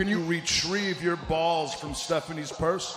Can you retrieve your balls from Stephanie's purse?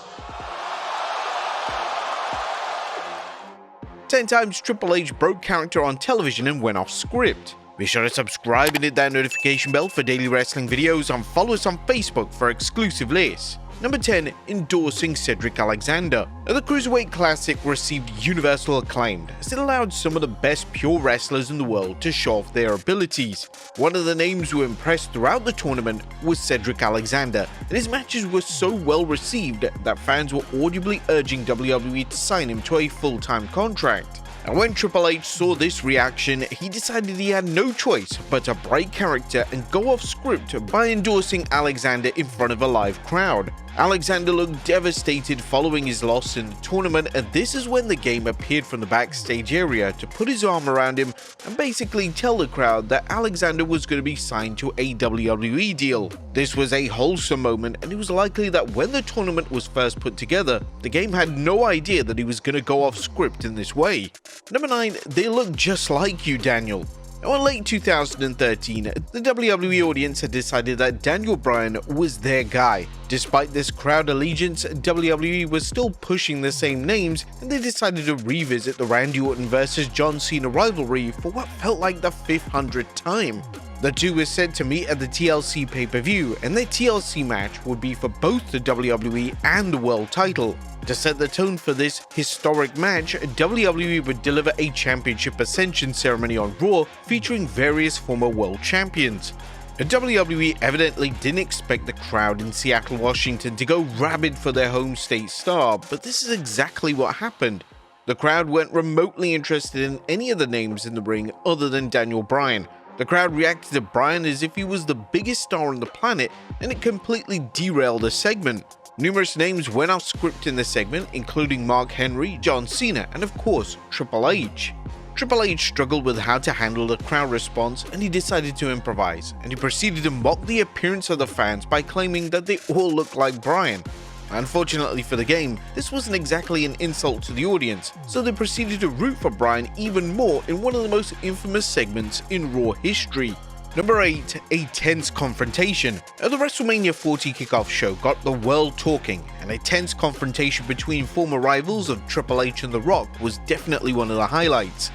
10 times Triple H broke character on television and went off script. Be sure to subscribe and hit that notification bell for daily wrestling videos, and follow us on Facebook for exclusive lists. Number 10. Endorsing Cedric Alexander. Now, the Cruiserweight Classic received universal acclaim as it allowed some of the best pure wrestlers in the world to show off their abilities. One of the names who impressed throughout the tournament was Cedric Alexander, and his matches were so well received that fans were audibly urging WWE to sign him to a full-time contract. And when Triple H saw this reaction, he decided he had no choice but to break character and go off script by endorsing Alexander in front of a live crowd. Alexander looked devastated following his loss in the tournament, and this is when the game appeared from the backstage area to put his arm around him and basically tell the crowd that Alexander was going to be signed to a WWE deal. This was a wholesome moment, and it was likely that when the tournament was first put together, the game had no idea that he was going to go off script in this way. Number 9. They look just like you, Daniel. Now, in late 2013, the WWE audience had decided that Daniel Bryan was their guy. Despite this crowd allegiance, WWE was still pushing the same names, and they decided to revisit the Randy Orton vs John Cena rivalry for what felt like the 500th time. The two were set to meet at the TLC pay-per-view, and their TLC match would be for both the WWE and the world title. To set the tone for this historic match, WWE would deliver a championship ascension ceremony on Raw featuring various former world champions. WWE evidently didn't expect the crowd in Seattle, Washington to go rabid for their home state star, but this is exactly what happened. The crowd weren't remotely interested in any of the names in the ring other than Daniel Bryan. The crowd reacted to Bryan as if he was the biggest star on the planet, and it completely derailed the segment. Numerous names went off script in the segment, including Mark Henry, John Cena, and of course, Triple H. Triple H struggled with how to handle the crowd response, and he decided to improvise, and he proceeded to mock the appearance of the fans by claiming that they all looked like Bryan. Unfortunately for the game, this wasn't exactly an insult to the audience, so they proceeded to root for Bryan even more in one of the most infamous segments in Raw history. Number 8. A tense confrontation. The WrestleMania 40 kickoff show got the world talking, and a tense confrontation between former rivals of Triple H and The Rock was definitely one of the highlights.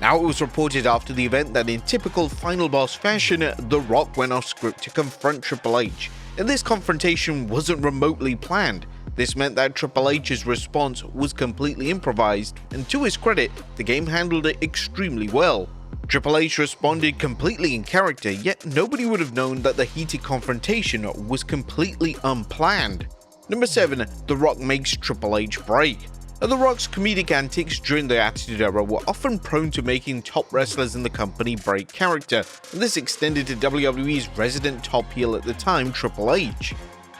Now, it was reported after the event that in typical Final Boss fashion, The Rock went off script to confront Triple H, and this confrontation wasn't remotely planned. This meant that Triple H's response was completely improvised, and to his credit, the game handled it extremely well. Triple H responded completely in character, yet nobody would have known that the heated confrontation was completely unplanned. Number 7. The Rock makes Triple H break. The Rock's comedic antics during the Attitude Era were often prone to making top wrestlers in the company break character, and this extended to WWE's resident top heel at the time, Triple H.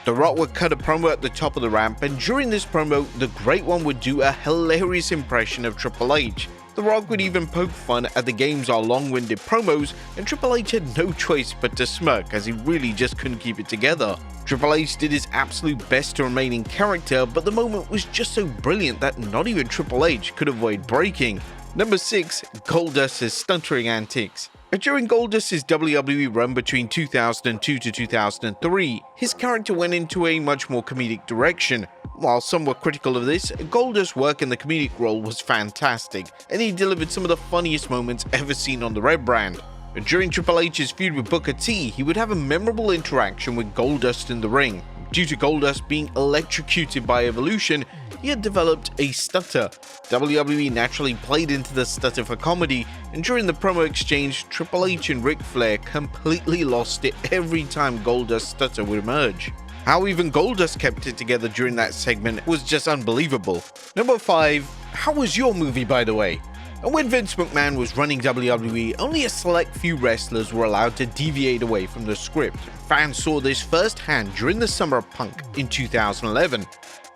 The Rock would cut a promo at the top of the ramp, and during this promo, the Great One would do a hilarious impression of Triple H. The Rock would even poke fun at the game's long-winded promos, and Triple H had no choice but to smirk as he really just couldn't keep it together. Triple H did his absolute best to remain in character, but the moment was just so brilliant that not even Triple H could avoid breaking. Number 6. Goldust's stuttering antics. During Goldust's WWE run between 2002 to 2003, his character went into a much more comedic direction. While some were critical of this, Goldust's work in the comedic role was fantastic, and he delivered some of the funniest moments ever seen on the Red brand. During Triple H's feud with Booker T, he would have a memorable interaction with Goldust in the ring. Due to Goldust being electrocuted by Evolution, he had developed a stutter. WWE naturally played into the stutter for comedy, and during the promo exchange, Triple H and Ric Flair completely lost it every time Goldust's stutter would emerge. How even Goldust kept it together during that segment was just unbelievable. Number 5. How was your movie, by the way? And when Vince McMahon was running WWE, only a select few wrestlers were allowed to deviate away from the script. Fans saw this firsthand during the Summer of Punk in 2011.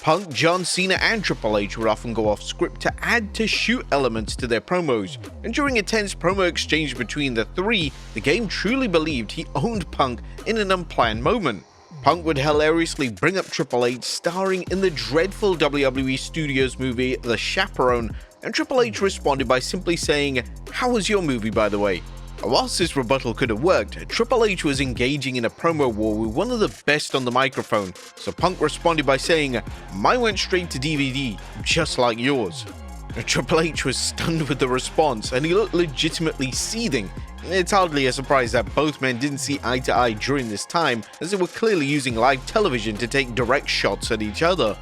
Punk, John Cena, and Triple H would often go off script to add to shoot elements to their promos, and during a tense promo exchange between the three, the game truly believed he owned Punk in an unplanned moment. Punk would hilariously bring up Triple H starring in the dreadful WWE Studios movie The Chaperone, and Triple H responded by simply saying, "How was your movie, by the way?" Whilst this rebuttal could have worked, Triple H was engaging in a promo war with one of the best on the microphone, so Punk responded by saying, "Mine went straight to DVD, just like yours." Triple H was stunned with the response, and he looked legitimately seething. It's hardly a surprise that both men didn't see eye to eye during this time, as they were clearly using live television to take direct shots at each other.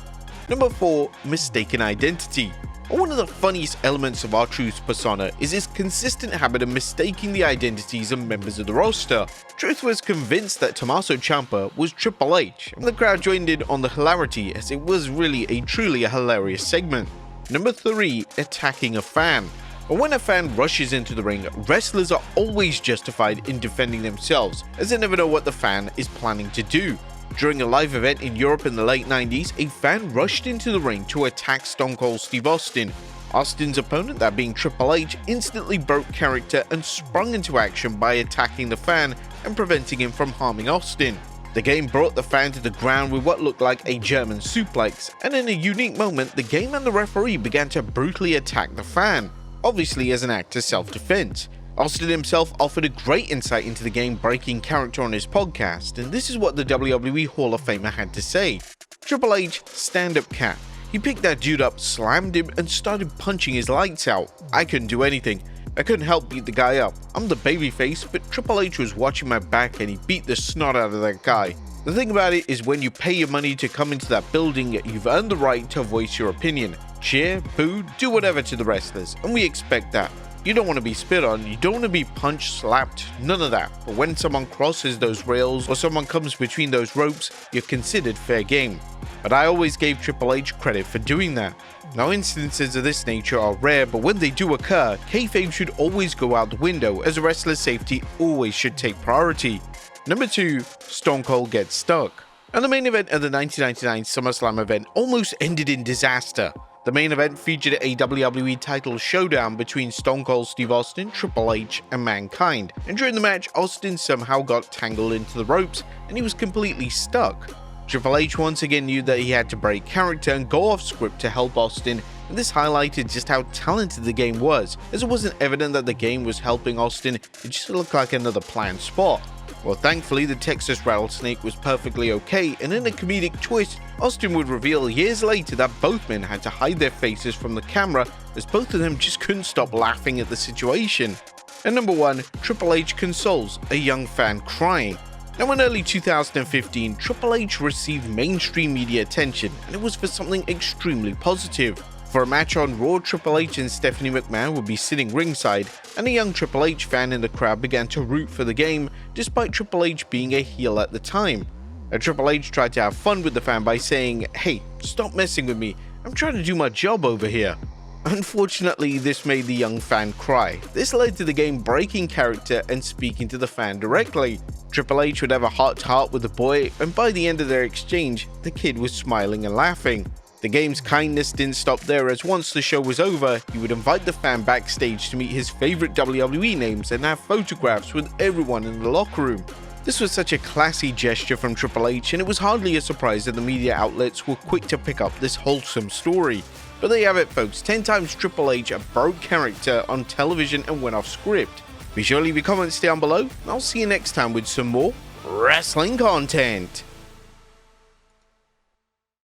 Number 4. Mistaken identity. One of the funniest elements of R-Truth's persona is his consistent habit of mistaking the identities of members of the roster. Truth was convinced that Tommaso Ciampa was Triple H, and the crowd joined in on the hilarity, as it was really truly a hilarious segment. Number 3. Attacking a fan. When a fan rushes into the ring, wrestlers are always justified in defending themselves, as they never know what the fan is planning to do. During a live event in Europe in the late 90s, a fan rushed into the ring to attack Stone Cold Steve Austin. Austin's opponent, that being Triple H, instantly broke character and sprung into action by attacking the fan and preventing him from harming Austin. The game brought the fan to the ground with what looked like a German suplex, and in a unique moment, the game and the referee began to brutally attack the fan, obviously as an act of self-defense. Austin himself offered a great insight into the game-breaking character on his podcast, and this is what the WWE Hall of Famer had to say. Triple H, stand-up cat. He picked that dude up, slammed him, and started punching his lights out. I couldn't do anything. I couldn't help beat the guy up. I'm the babyface, but Triple H was watching my back and he beat the snot out of that guy. The thing about it is, when you pay your money to come into that building, you've earned the right to voice your opinion. Cheer, boo, do whatever to the wrestlers, and we expect that. You don't want to be spit on, you don't want to be punched, slapped, none of that. But when someone crosses those rails or someone comes between those ropes, you're considered fair game. But I always gave Triple H credit for doing that. Now, instances of this nature are rare, but when they do occur, kayfabe should always go out the window, as a wrestler's safety always should take priority. Number 2. Stone Cold gets stuck. And the main event of the 1999 SummerSlam event almost ended in disaster. The main event featured a WWE title showdown between Stone Cold Steve Austin, Triple H, and Mankind, and during the match, Austin somehow got tangled into the ropes and he was completely stuck. Triple H once again knew that he had to break character and go off script to help Austin, and this highlighted just how talented the game was, as it wasn't evident that the game was helping Austin, it just looked like another planned spot. Well, thankfully, the Texas Rattlesnake was perfectly okay, and in a comedic twist, Austin would reveal years later that both men had to hide their faces from the camera, as both of them just couldn't stop laughing at the situation. And number 1, Triple H consoles a young fan crying. Now, in early 2015, Triple H received mainstream media attention, and it was for something extremely positive. For a match on Raw, Triple H and Stephanie McMahon would be sitting ringside, and a young Triple H fan in the crowd began to root for the game, despite Triple H being a heel at the time. Triple H tried to have fun with the fan by saying, "Hey, stop messing with me, I'm trying to do my job over here." Unfortunately, this made the young fan cry. This led to the game breaking character and speaking to the fan directly. Triple H would have a heart-to-heart with the boy, and by the end of their exchange, the kid was smiling and laughing. The game's kindness didn't stop there, as once the show was over, he would invite the fan backstage to meet his favorite WWE names and have photographs with everyone in the locker room. This was such a classy gesture from Triple H, and it was hardly a surprise that the media outlets were quick to pick up this wholesome story. But there you have it, folks, 10 times Triple H broke character on television and went off script. Be sure to leave your comments down below, and I'll see you next time with some more wrestling content.